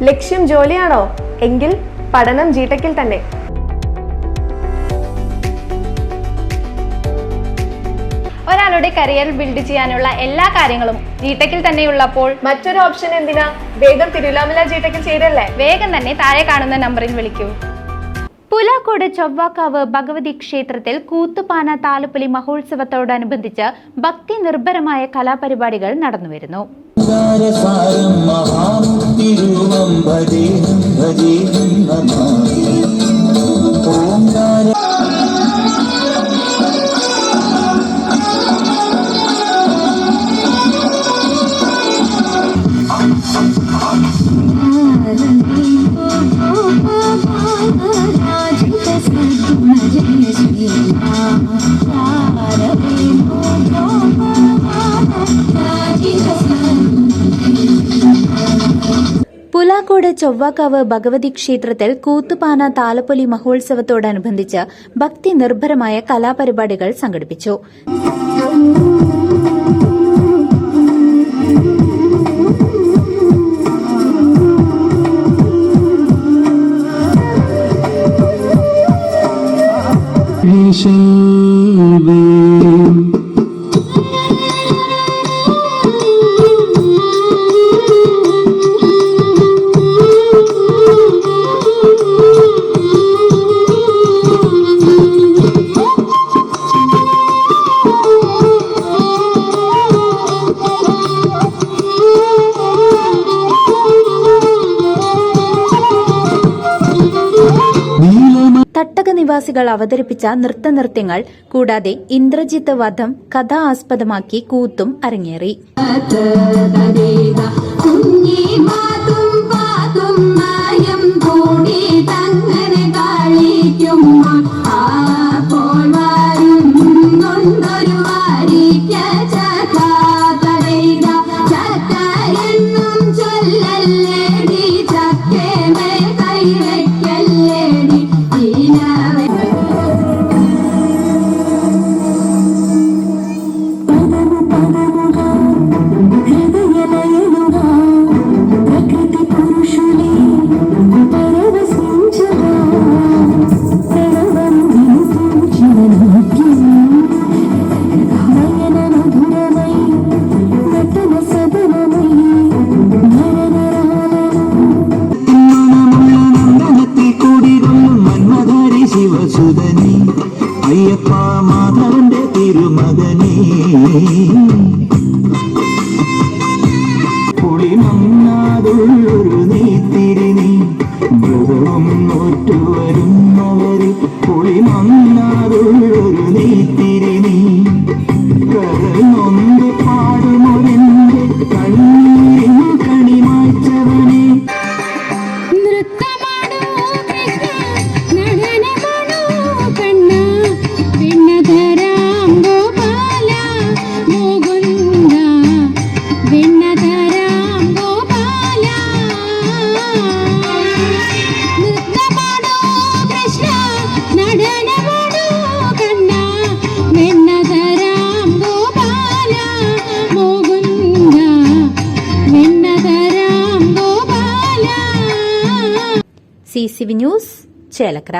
ലക്ഷ്യം ജോലിയാണോ? എങ്കിൽ പഠനം ജിടെക്കിൽ തന്നെ. ഒരാളുടെ കരിയർ ബിൽഡ് ചെയ്യാനുള്ള എല്ലാ കാര്യങ്ങളും ജിടെക്കിൽ തന്നെയുള്ളപ്പോൾ മറ്റൊരു ഓപ്ഷൻ എന്തിനാ? വേഗം തിരുവല്ലാമല ജിടെക്കിൽ ചെയ്തല്ലേ. വേഗം തന്നെ താഴെ കാണുന്ന നമ്പറിൽ വിളിക്കൂ. പുലാക്കോട് ചൊവ്വാക്കാവ് ഭഗവതി ക്ഷേത്രത്തിൽ കൂത്തുപാന താലപ്പൊലി മഹോത്സവത്തോടനുബന്ധിച്ച് ഭക്തി നിർഭരമായ കലാപരിപാടികൾ നടന്നുവരുന്നു. പുലാക്കോട് ചൊവ്വാക്കാവ് ഭഗവതി ക്ഷേത്രത്തിൽ കൂത്തുപാന താലപ്പൊലി മഹോത്സവത്തോടനുബന്ധിച്ച് ഭക്തി നിർഭരമായ കലാപരിപാടികൾ സംഘടിപ്പിച്ചു. തട്ടക നിവാസികൾ അവതരിപ്പിച്ച നൃത്തനൃത്യങ്ങൾ കൂടാതെ ഇന്ദ്രജിത്ത് വധം കഥ ആസ്പദമാക്കി കൂത്തും അരങ്ങേറി. ശിവസുതനി അയ്യപ്പ മാധവന്റെ തിരുമകനേ പുളിമങ്ങാതുള്ളൊരു നെയ്ത്തിരിനി മൃഗവും നോറ്റുവരുന്നവര് പുളിമങ്ങാതുള്ളൊരു നെയ്ത്തിരിനി കരനൊന്ന് പാടുമൊരെന്റെ കണ്ണീരിൻ കണിമായ്ച്ചവനെ CCV ന്യൂസ് ചേലക്കര.